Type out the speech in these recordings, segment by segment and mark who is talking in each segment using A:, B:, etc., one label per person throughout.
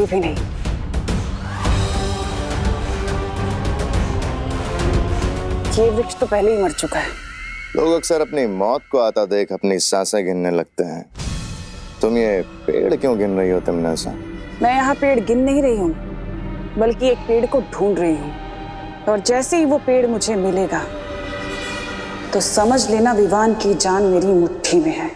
A: कोई भी नहीं। ये वृक्ष तो पहले ही मर चुका है।
B: लोग अक्सर अपनी मौत को आता देख अपनी सांसें गिनने लगते हैं। तुम ये पेड़ क्यों गिन रही हो तमन्ना?
A: मैं यहाँ पेड़ गिन नहीं रही हूँ, बल्कि एक पेड़ को ढूंढ रही हूँ। और जैसे ही वो पेड़ मुझे मिलेगा तो समझ लेना विवान की जान मेरी मुट्ठी में है।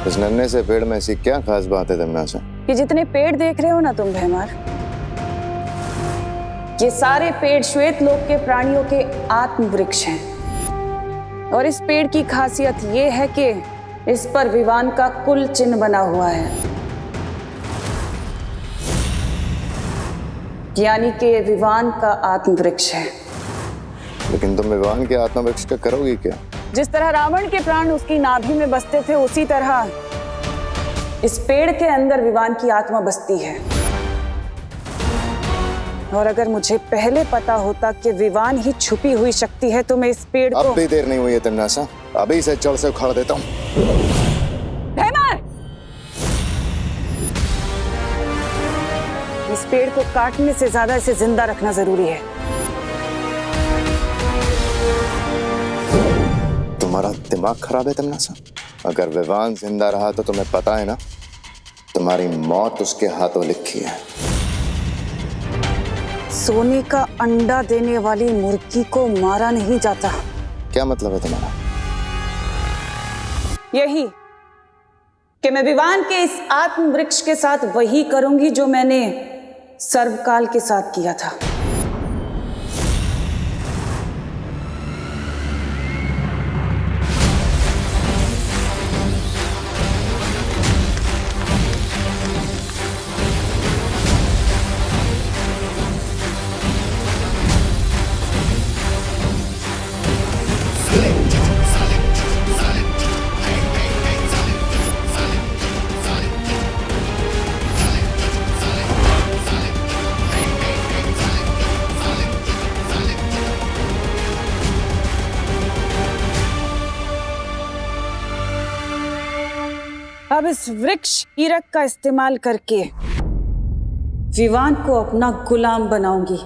B: इस नन्हे से पेड़ में ऐसी क्या खास बात है तमन्ना?
A: ये जितने पेड़ देख रहे हो ना तुम भैमार, ये सारे पेड़ श्वेत लोक के प्राणियों के आत्म वृक्ष हैं। और इस पेड़ की खासियत ये है कि इस पर विवान का कुल चिन्ह बना हुआ है, यानी कि ये विवान का आत्म वृक्ष है।
B: लेकिन तुम विवान के आत्म वृक्ष का करोगी क्या?
A: जिस तरह रावण के प्राण उसकी नाभि में बसते थे, उसी तरह इस पेड़ के अंदर विवान की आत्मा बसती है। और अगर मुझे पहले पता होता कि विवान ही छुपी हुई शक्ति है तो मैं इस पेड़ को...
B: अब भी देर नहीं हुई है तमन्ना, अभी से जड़ से उखाड़ देता हूँ।
A: भैमार! इस पेड़ को काटने से ज्यादा इसे जिंदा रखना जरूरी है।
B: तुम्हारा दिमाग खराब है तमन्ना? अगर विवान जिंदा रहा तो तुम्हें पता है ना, तुम्हारी मौत उसके हाथों लिखी है।
A: सोने का अंडा देने वाली मुर्गी को मारा नहीं जाता।
B: क्या मतलब है तुम्हारा?
A: यही कि मैं विवान के इस आत्म वृक्ष के साथ वही करूंगी जो मैंने सर्वकाल के साथ किया था। अब इस वृक्ष कीरक का इस्तेमाल करके विवान को अपना गुलाम बनाऊंगी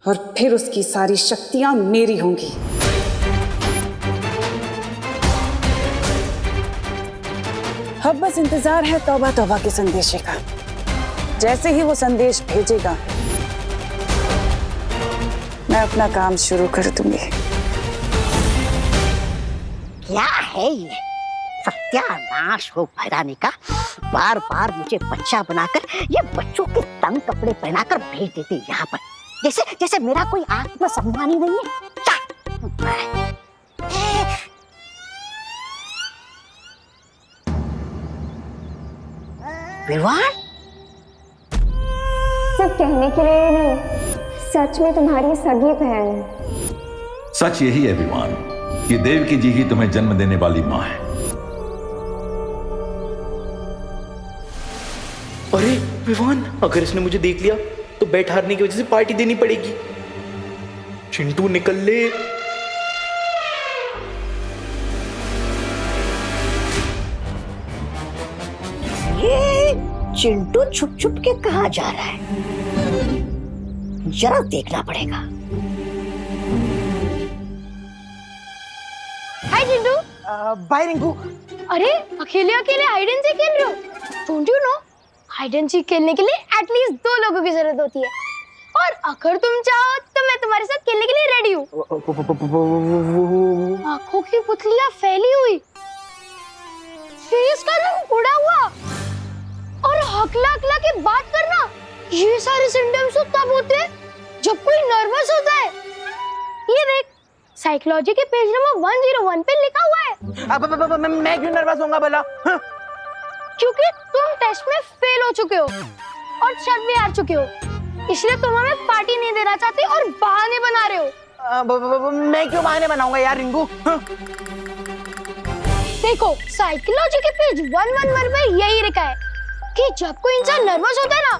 A: और फिर उसकी सारी शक्तियां मेरी होंगी। अब बस इंतजार है तौबा तौबा के संदेशे का। जैसे ही वो संदेश भेजेगा मैं अपना काम शुरू कर दूंगी।
C: क्या है ये? सत्यानाश हो भैरानी का। बार बार मुझे बच्चा बनाकर ये बच्चों के तंग कपड़े पहनाकर भेज देते यहाँ पर, जैसे जैसे मेरा कोई आत्मसम्मान ही नहीं है। विवान
D: सिर्फ कहने के लिए नहीं, सच में तुम्हारी सगी बहन।
E: सच यही है विवान, ये देवकी जी ही तुम्हें जन्म देने वाली माँ है।
F: अरे विवान, अगर इसने मुझे देख लिया तो बैट हारने की वजह से पार्टी देनी पड़ेगी। चिंटू निकल ले।
C: ये चिंटू छुप छुप के कहाँ जा रहा है? जरा देखना पड़ेगा।
D: हाय चिंटू।
G: बाय रिंकू।
D: अरे अकेले अकेले हाइड एंड सीक खेल रहे हो? Don't you know, hide and seek खेलने के लिए एटलीस्ट 2 लोगों की जरूरत होती है। और अगर तुम चाहो तो मैं तुम्हारे साथ खेलने के लिए रेडी हूँ। आंखों की पुतलियां फैली हुई, फेस का रंग उड़ा हुआ और हकला हकला के बात करना, ये सारे सिम्टम्स तो तब होते हैं जब कोई नर्वस होता है। ये देख, साइकोलॉजी के पेज नंबर 101 पे लिखा हुआ है।
G: मैं क्यों नर्वस होऊंगा भला?
D: क्योंकि तुम टेस्ट में फेल हो चुके हो और शर्त भी हार चुके हो, इसलिए तुम हमें पार्टी नहीं देना चाहते और बहाने बना रहे हो।
G: मैं क्यों बहाने बनाऊंगा यार रिंकू?
D: देखो, साइकोलॉजी के पेज 111 पे यही लिखा है, कि जब कोई इंसान नर्वस होता है ना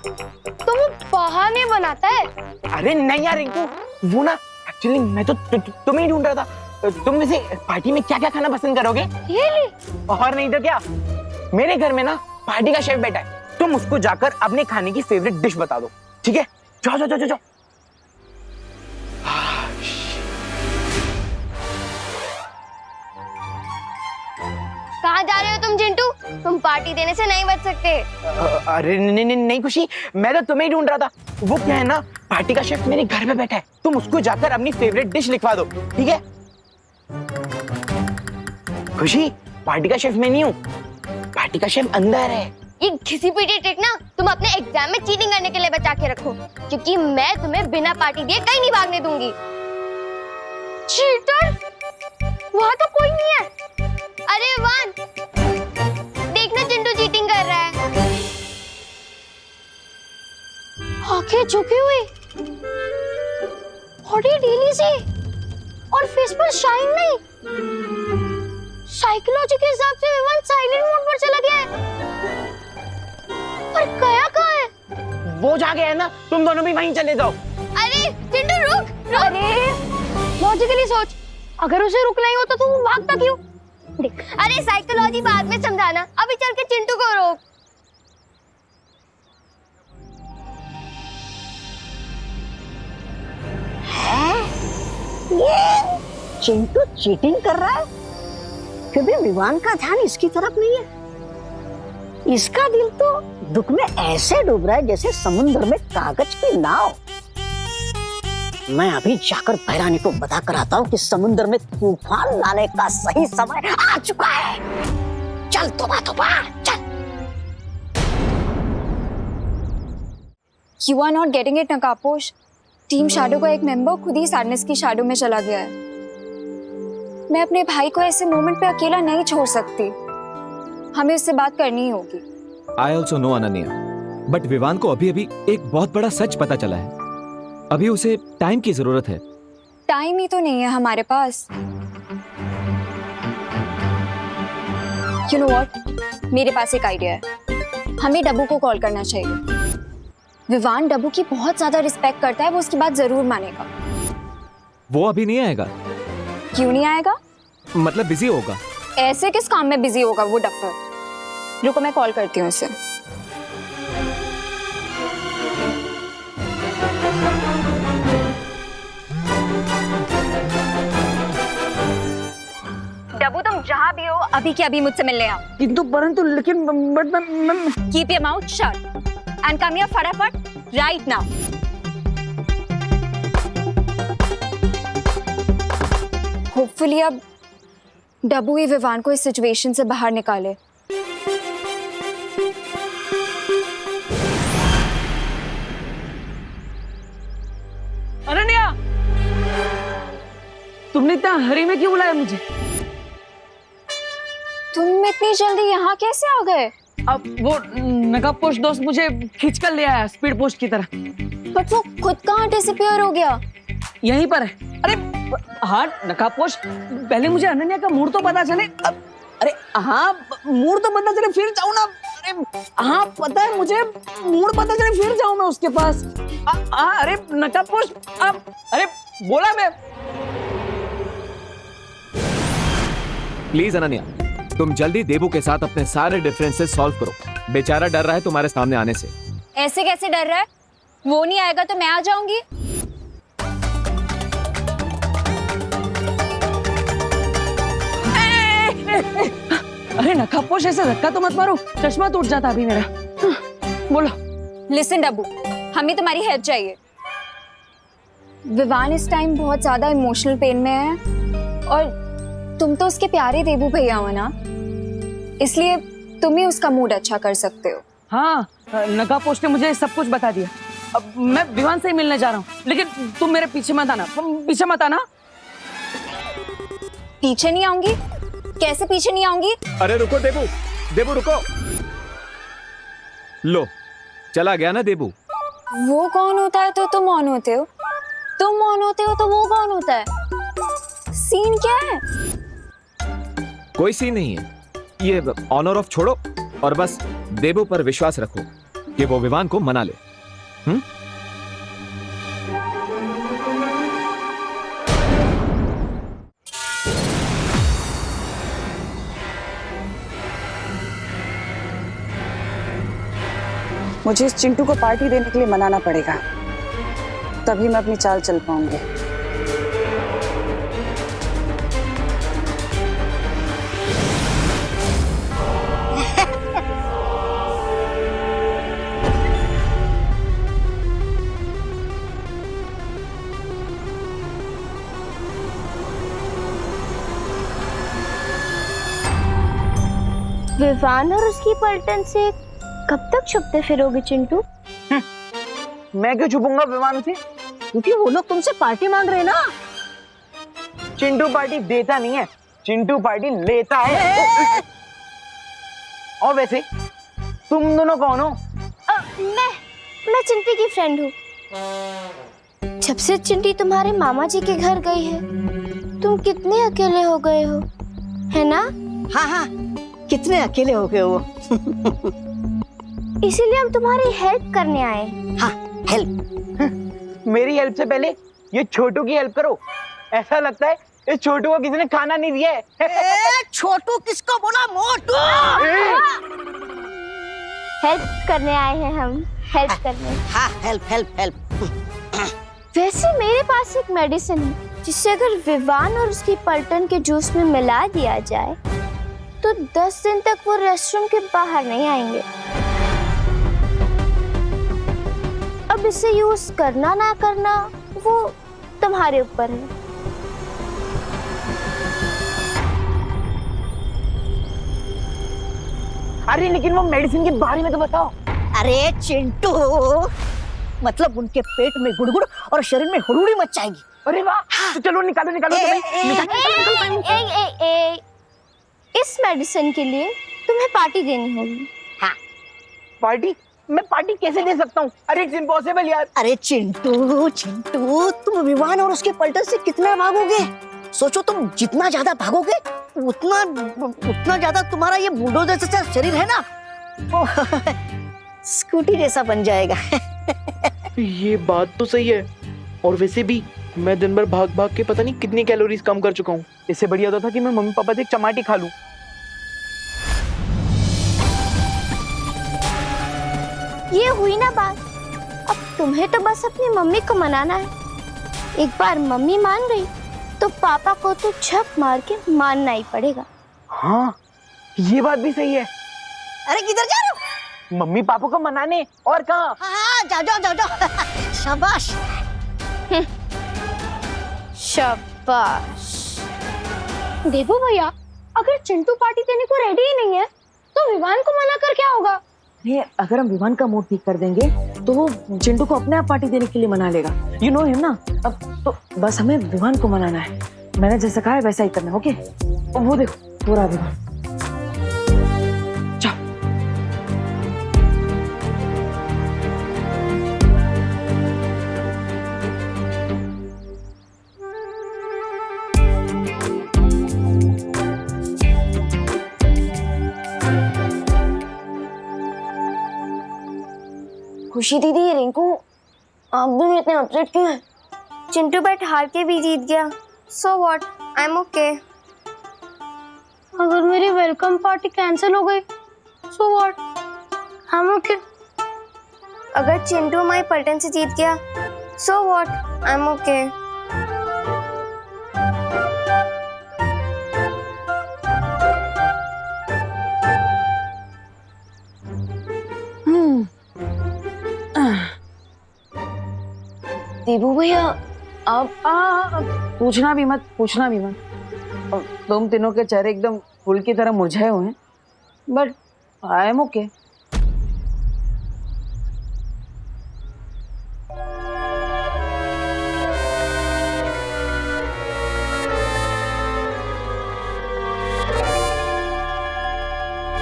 D: तो वो बहाने बनाता है।
G: अरे नहीं यार रिंकू, वो ना एक्चुअली मैं तो तुम्हें ही ढूंढ रहा था। तुम वैसे पार्टी में क्या क्या खाना पसंद करोगे?
D: Really?
G: और नहीं तो क्या, मेरे घर में ना पार्टी का शेफ बैठा है, तुम उसको जाकर अपने खाने की फेवरेट डिश बता दो, ठीक है? जाओ जाओ जाओ जाओ।
D: कहाँ जा रहे हो तुम चिंटू? तुम पार्टी देने से नहीं बच सकते।
G: अरे नहीं खुशी, मैं तो तुम्हें ही ढूंढ रहा था। वो क्या है ना, पार्टी का शेफ मेरे घर में बैठा है, तुम उसको जाकर अपनी फेवरेट डिश लिखवा दो, ठीक है? खुशी, पार्टी का शेफ मैं नहीं हूँ, पार्टी का शेफ अंदर है।
D: ये घिसी पिटी ट्रिक ना तुम अपने एग्जाम में चीटिंग करने के लिए बचा के रखो, क्योंकि मैं तुम्हें बिना पार्टी दिए कहीं नहीं भागने दूंगी। चीटर? वहाँ तो कोई नहीं है। अरे वान, देखना चिंटू चीटिंग कर रहा है। आंखें झुकी हुई, बॉडी ढीली सी और फेस पर शाइन नहीं। साइकोलॉजी के हिसाब से विवान साइलेंट मोड पर चला गया है। पर गया कहाँ है?
G: वो जा गया है ना, तुम दोनों भी वहीं चले जाओ।
D: अरे चिंटू रुक। अरे लॉजिकली सोच, अगर उसे रुकना ही होता तो वो भागता क्यों? देख, अरे साइकोलॉजी बाद में समझाना, अभी चल के चिंटू को रोक।
C: ये चिंटू चीटिंग कर रहा है, फिर भी विवान का ध्यान इसकी तरफ नहीं है। इसका दिल तो दुख में ऐसे डूब रहा है जैसे समुद्र में कागज की नाव। मैं अभी जाकर भैरानी को बता कर आता हूँ कि समुद्र में तूफान लाने का सही समय आ चुका है। चल तोबा तोबा, चल।
H: You are not getting it, नकापोश। टीम शैडो का एक मेंबर खुद ही सैडनेस की शैडो में चला गया है। मैं अपने भाई को ऐसे मोमेंट पे अकेला नहीं छोड़ सकती। हमें उससे बात करनी ही होगी।
I: I also know Ananya, but Vivaan को अभी अभी एक बहुत बड़ा सच पता चला है। अभी उसे टाइम की जरूरत है।
H: टाइम ही तो नहीं है हमारे पास। You know what? मेरे पास एक आइडिया है। हमें डब्बू को कॉल करना चाहिए। विवान डब्बू की बहुत ज्यादा रिस्पेक्ट करता है, वो उसकी बात जरूर मानेगा।
I: वो अभी नहीं आएगा।
H: क्यों नहीं आएगा?
I: मतलब बिजी होगा।
H: ऐसे किस काम में बिजी होगा वो डफर? रुको मैं कॉल करती हूँ उसे। डब्बू तुम जहाँ भी हो अभी के अभी मुझसे मिलने आओ।
G: किंतु परंतु लेकिन but
H: keep your mouth shut and come here फटाफट राइट नाउ। होपफुली अब डब्बू ही विवान को इस सिचुएशन से बाहर निकाले।
G: अनन्या, तुमने इतना हरी में क्यों बुलाया मुझे?
H: तुम इतनी जल्दी यहाँ कैसे आ गए?
J: अब वो नकाबपोश दोस्त मुझे खींच कर ले आया स्पीड पोस्ट की तरह।
H: बट वो खुद कहाँ डिसअपीयर हो गया?
J: यहीं पर है। अरे हाँ नकाबपोश, पहले मुझे अनन्या का मूड तो पता चले। अरे हाँ मूड तो पता चले फिर जाऊँ ना। अरे हाँ पता है मुझे, मूड पता चले फिर जाऊँ मैं उसके पास। अरे नकाबपोश, अरे बोला मैं।
I: प्लीज अनन्या, तुम जल्दी देबू के साथ अपने सारे डिफरेंसेस सॉल्व करो। बेचारा डर रहा है तुम्हारे सामने आने से।
H: ऐसे कैसे डर रहा है? वो नहीं आएगा तो मैं आ जाऊंगी।
J: अरे नकाबपोश ऐसे धक्का तो मत मारो, चश्मा टूट जाता अभी मेरा। बोलो।
H: लिसन डब्बू, हमें तुम्हारी हेल्प चाहिए। विवान इस टाइम बहुत ज्यादा इमोशनल पेन में है और तुम तो उसके प्यारे देबू भैया हो ना, इसलिए तुम ही उसका मूड अच्छा कर सकते हो।
J: हाँ नकाबपोश ने मुझे सब कुछ बता दिया। अब मैं विवान से ही मिलने जा रहा हूँ, लेकिन तुम मेरे पीछे मत आना, पीछे मत आना।
H: पीछे नहीं आऊंगी? कैसे पीछे नहीं आऊंगी?
I: अरे रुको देबू, देबू रुको। लो चला गया ना देबू।
H: वो कौन होता है तो तुम ऑन होते हो, तुम ऑन होते हो तो वो कौन होता है? सीन क्या है?
I: कोई सीन नहीं है, ये ऑन और ऑफ छोड़ो और बस देबू पर विश्वास रखो कि वो विवान को मना ले।
A: मुझे इस चिंटू को पार्टी देने के लिए मनाना पड़ेगा, तभी मैं अपनी चाल चल पाऊंगी।
D: विवान और उसकी पलटन से कब तक छुपते फिरोगे चिंटू?
G: मैं क्यों छुपूंगा विवान से?
C: क्योंकि वो लोग तुमसे पार्टी मांग रहे हैं ना।
G: चिंटू पार्टी देता नहीं है, चिंटू पार्टी लेता है। और वैसे तुम दोनों कौन हो?
D: मैं चिंटी की फ्रेंड हूँ। जब से चिंटी तुम्हारे मामा जी के घर गई है, तुम कितने अकेले हो गए हो, है ना?
C: हाँ हाँ, कितने अकेले हो गए हो।
D: इसीलिए हम तुम्हारी हेल्प करने आए।
C: हाँ, हेल्प।
G: मेरी हेल्प से पहले ये छोटू की हेल्प करो। ऐसा लगता है इस छोटू को किसी ने खाना नहीं दिया है।
C: छोटू किसको बोला? मोटू।
D: हेल्प करने आए हैं हम, हेल्प करने।
C: हाँ, हेल्प हेल्प हेल्प।
D: वैसे मेरे पास एक मेडिसिन है जिससे अगर विवान और उसकी पलटन के जूस में मिला दिया जाए तो 10 दिन तक वो रेस्टरूम के बाहर नहीं आएंगे। अब इसे यूज करना ना करना वो तुम्हारे ऊपर है।
G: अरे लेकिन वो मेडिसिन के बारे में तो बताओ।
C: अरे चिंटू, मतलब उनके पेट में गुड़गुड़ और शरीर में हुड़हुड़ी मच जाएगी।
G: अरे वाह, तो चलो निकालो निकालो।
D: इस मेडिसिन के लिए तुम्हें पार्टी देनी होगी।
C: हाँ।
G: पार्टी? मैं पार्टी कैसे दे सकता हूँ? अरे इट्स इम्पॉसिबल यार।
C: अरे चिंटू चिंटू, तुम विवान और उसके पलटन से कितना भागोगे? सोचो, तुम जितना ज्यादा भागोगे उतना ज्यादा तुम्हारा ये बुलडोजर जैसा शरीर है ना, स्कूटी जैसा बन जाएगा।
F: ये बात तो सही है। और वैसे भी मैं दिन भर भाग भाग के पता नहीं कितनी कैलोरीज कम कर चुका हूँ। इससे बढ़िया होता था कि मैं मम्मी पापा से एक चमाटी खा लूं।
D: ये हुई ना बात। अब तुम्हें तो बस अपनी मम्मी को मनाना है। एक बार मम्मी मान गई तो पापा को तो झप मार के मानना ही पड़ेगा।
G: हाँ, ये बात भी सही है।
C: अरे किधर जा रहे हो?
G: मम्मी पापा को मनाने। और कहाँ?
C: हाँ, जाओ जाओ जाओ जाओ। शाबाश।
D: शाबाश। देवू भैया, अगर चिंटू पार्टी देने को रेडी ही नहीं है तो विवान को मना कर क्या होगा?
J: अगर हम विवान का मूड ठीक कर देंगे तो वो चिंटू को अपने आप पार्टी देने के लिए मना लेगा। यू नो हिम ना। अब तो बस हमें विवान को मनाना है। मैंने जैसा कहा है वैसा ही करना है। ओके? वो देखो, हो रहा विवान। जाओ।
D: खुशी दीदी, रिंकू, आप दोनों इतने अपसेट क्यों हैं? चिंटू बैट हार के भी जीत गया। So what, I am okay. अगर मेरी वेलकम पार्टी कैंसिल हो गई so what, I am okay. अगर चिंटू हमारी पलटन से जीत गया so what, I am okay.
J: Debu भैया, आप पूछना भी मत। तुम तीनों के चेहरे एकदम फूल की तरह मुरझाए हुए हैं, बट आई एम ओके।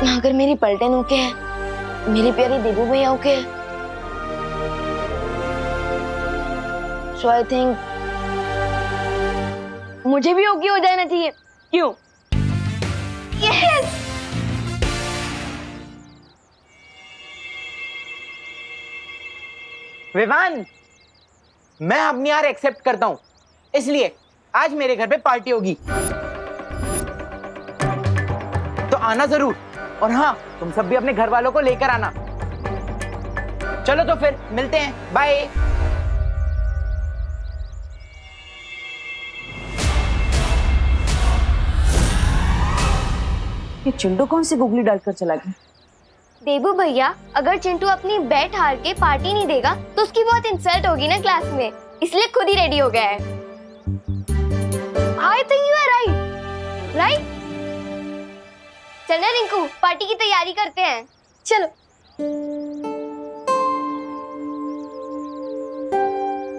D: अगर मेरी पलटन ओके है, मेरी प्यारी देबू भैया ओके है, so I think मुझे भी ओके हो जाना चाहिए। क्यों? Yes!
G: विवान, मैं अपनी हार एक्सेप्ट करता हूं, इसलिए आज मेरे घर पे पार्टी होगी, तो आना जरूर। और हाँ, तुम सब भी अपने घर वालों को लेकर आना। चलो तो फिर मिलते हैं, बाय।
J: ये चिंटू कौन सी गुगली डालकर चला गया?
D: देबू भैया, अगर चिंटू अपनी बैट हार के पार्टी नहीं देगा तो उसकी बहुत इंसल्ट होगी ना क्लास में, इसलिए खुद ही रेडी हो गया है। I think you are right, right? चल ना रिंकू, पार्टी की तैयारी करते हैं, चलो।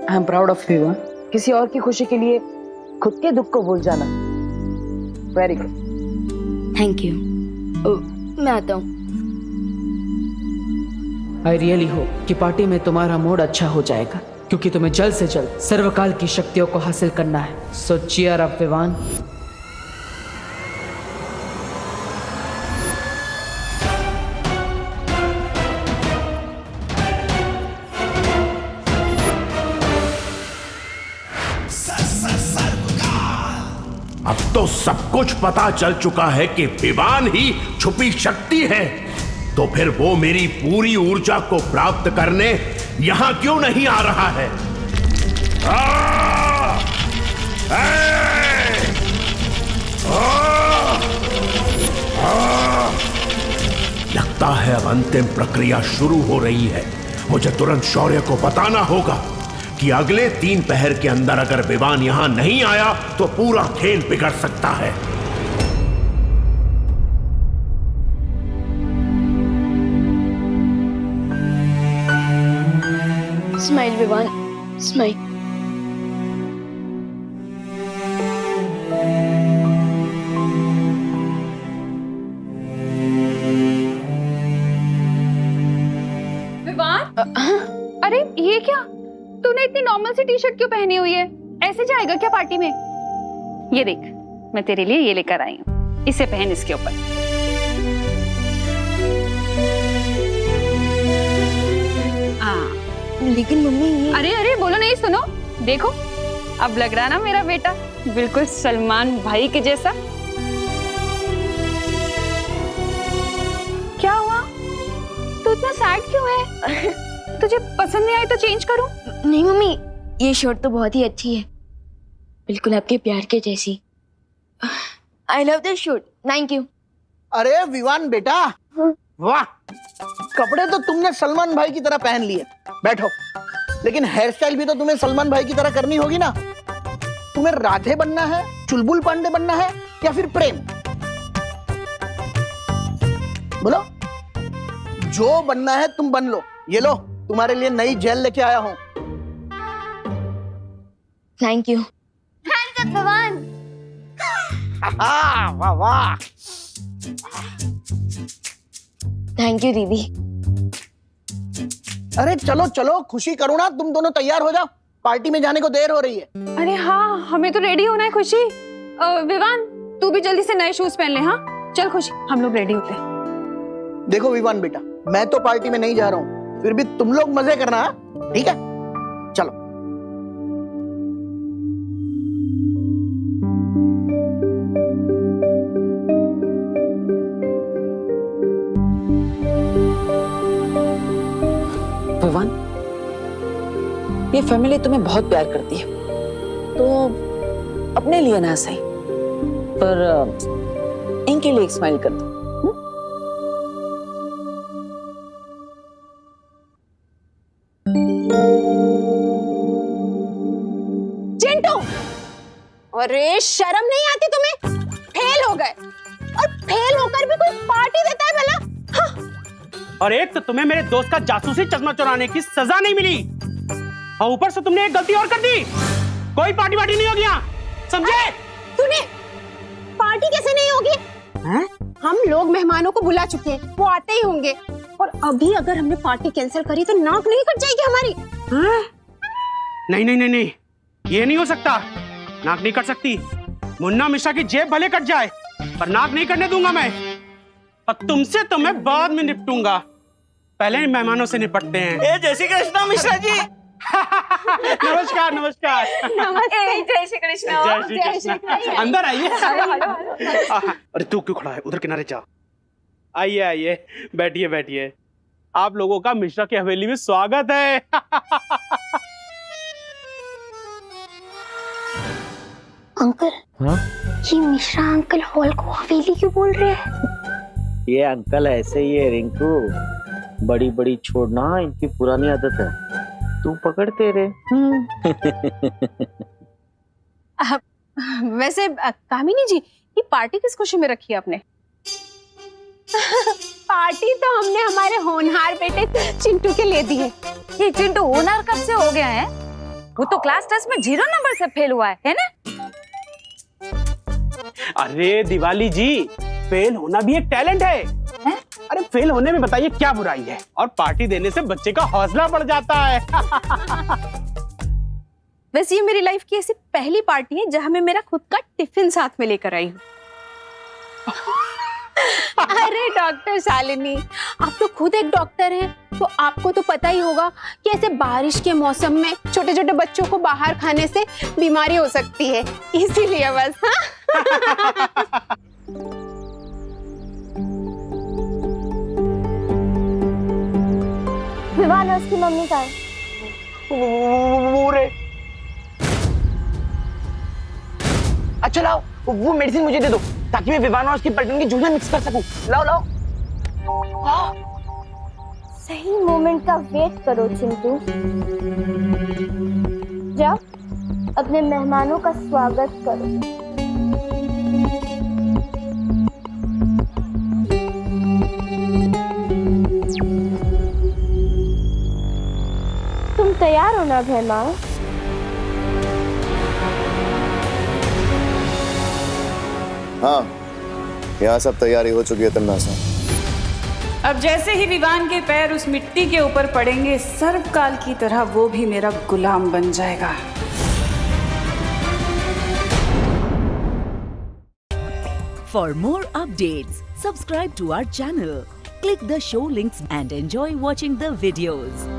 J: I am proud of you. किसी और की खुशी के लिए खुद के दुख को भूल जाना, वेरी गुड।
D: Thank you. मैं आता हूँ।
F: आई रियली होप कि पार्टी में तुम्हारा मूड अच्छा हो जाएगा, क्योंकि तुम्हें जल्द से जल्द सर्वकाल की शक्तियों को हासिल करना है। सो चीयर अप विवान।
K: अब तो सब कुछ पता चल चुका है कि विवान ही छुपी शक्ति है, तो फिर वो मेरी पूरी ऊर्जा को प्राप्त करने यहां क्यों नहीं आ रहा है? लगता है अब अंतिम प्रक्रिया शुरू हो रही है। मुझे तुरंत शौर्य को बताना होगा कि अगले 3 पहर के अंदर अगर विवान यहां नहीं आया तो पूरा खेल बिगड़ सकता है।
D: Smile Vivaan, smile.
H: अरे ये क्या, तूने इतनी नॉर्मल सी टी शर्ट क्यों पहनी हुई है? ऐसे जाएगा क्या पार्टी में?
A: ये देख, मैं तेरे लिए ये लेकर आई हूँ, इसे पहन इसके ऊपर।
D: लेकिन मम्मी ये...
H: अरे अरे बोलो नहीं, सुनो, देखो अब लग रहा ना मेरा बेटा बिल्कुल सलमान भाई के जैसा। क्या हुआ, तू इतना सैड क्यों है? तुझे पसंद नहीं आई तो चेंज करूं?
D: नहीं मम्मी, ये शर्ट तो बहुत ही अच्छी है, बिल्कुल आपके प्यार के जैसी। I love this shirt, thank you.
L: अरे विवान बेटा, वाह, कपड़े तो तुमने सलमान भाई की तरह पहन लिए। बैठो, लेकिन हेयर स्टाइल भी तो तुम्हें सलमान भाई की तरह करनी होगी ना। तुम्हें राधे बनना है, चुलबुल पांडे बनना है, या फिर प्रेम? बोलो, जो बनना है तुम बन लो। ये लो, तुम्हारे लिए नई जेल लेके आया हूं।
D: Thank you. Hands up Vivaan.
L: वाह वाह।
D: थैंक यू दीदी।
L: अरे चलो चलो, खुशी करो ना, तुम दोनों तैयार हो जाओ, पार्टी में जाने को देर हो रही है।
H: अरे हाँ, हमें तो रेडी होना है खुशी। विवान, तू भी जल्दी से नए शूज पहन ले। हाँ चल खुशी, हम लोग रेडी होते हैं।
L: देखो विवान बेटा, मैं तो पार्टी में नहीं जा रहा हूँ, फिर भी तुम लोग मजे करना, ठीक है? चलो।
J: विवान, ये फैमिली तुम्हें बहुत प्यार करती है, तो अपने लिए ना सही पर इनके लिए एक स्माइल कर दो।
H: चिंटू, अरे शर्म नहीं आती तुम्हें? फेल हो गए, और फेल होकर भी कोई पार्टी देता है भला? हाँ।
M: और एक तो तुम्हें मेरे दोस्त का जासूसी चश्मा चुराने की सजा नहीं मिली, और ऊपर से तुमने एक गलती और कर दी। कोई पार्टी वार्टी नहीं होगी यहाँ, समझे?
D: तूने पार्टी कैसे नहीं होगी?
M: हैं?
D: हम लोग मेहमानों को बुला चुके हैं, वो आते ही होंगे, और अभी अगर हमने पार्टी कैंसिल करी तो नाक नहीं कट जाएगी हमारी।
M: नहीं नहीं नहीं नहीं, ये नहीं हो सकता, नाक नहीं कट सकती। मुन्ना मिश्रा की जेब भले कट जाए, पर नाक नहीं कटने दूंगा मैं, और तुमसे तो मैं बाद में निपटूंगा, पहले मेहमानों से निपटते हैं।
G: ए जय श्री कृष्ण मिश्रा जी।
M: नमस्कार नमस्कार।
H: जय श्री कृष्ण।
M: जय श्री कृष्ण। अंदर आइए। अरे तू क्यों खड़ा है, उधर किनारे जा। आइए आइए, बैठिए बैठिए। आप लोगों का मिश्रा की हवेली में स्वागत है।
D: अंकल,
G: हाँ?
D: ये मिश्रा अंकल हॉल को हवेली क्यों बोल रहे हैं?
G: ये अंकल ऐसे ही है रिंकू, बड़ी बड़ी छोड़ना इनकी पुरानी आदत है, तू पकड़ते रे।
N: वैसे कामिनी जी, ये पार्टी किस खुशी में रखी है आपने? पार्टी तो हमने हमारे होनहार बेटे चिंटू के लिए दी है।
H: ये चिंटू होनहार कब से हो गया है? वो तो क्लास टेस्ट में 0 नंबर से फेल हुआ है ना?
M: अरे दिवाली जी, फेल होना भी एक टैलेंट है। अरे फेल होने में बताइए क्या बुराई है, और पार्टी देने से बच्चे का हौसला बढ़ जाता है।
N: वैसे ये मेरी लाइफ की ऐसी पहली पार्टी है जहां मैं मेरा खुद का टिफिन साथ में लेकर आई हूँ। अरे डॉक्टर शालिनी, आप तो खुद एक डॉक्टर हैं, तो आपको तो पता ही होगा कि ऐसे बारिश के मौसम में छोटे छोटे बच्चों को बाहर खाने से बीमारी हो सकती है, इसीलिए बस। हाँ?
D: विवान और उसकी मम्मी का है।
G: अच्छा लाओ, वो मेडिसिन मुझे दे दो ताकि मैं विवान और उसकी पलटन की जूलिया मिक्स कर सकूं। लाओ लाओ।
D: सही मोमेंट का वेट करो चिंटू। जाओ अपने मेहमानों का स्वागत करो। तुम तैयार हो ना मेहमान?
B: हाँ, यहाँ सब तैयारी हो चुकी है तन्नासा।
A: अब जैसे ही विवान के पैर उस मिट्टी के ऊपर पड़ेंगे, सर्वकाल की तरह वो भी मेरा गुलाम बन जाएगा।
O: For more updates, subscribe to our channel, click the show links and enjoy watching the videos.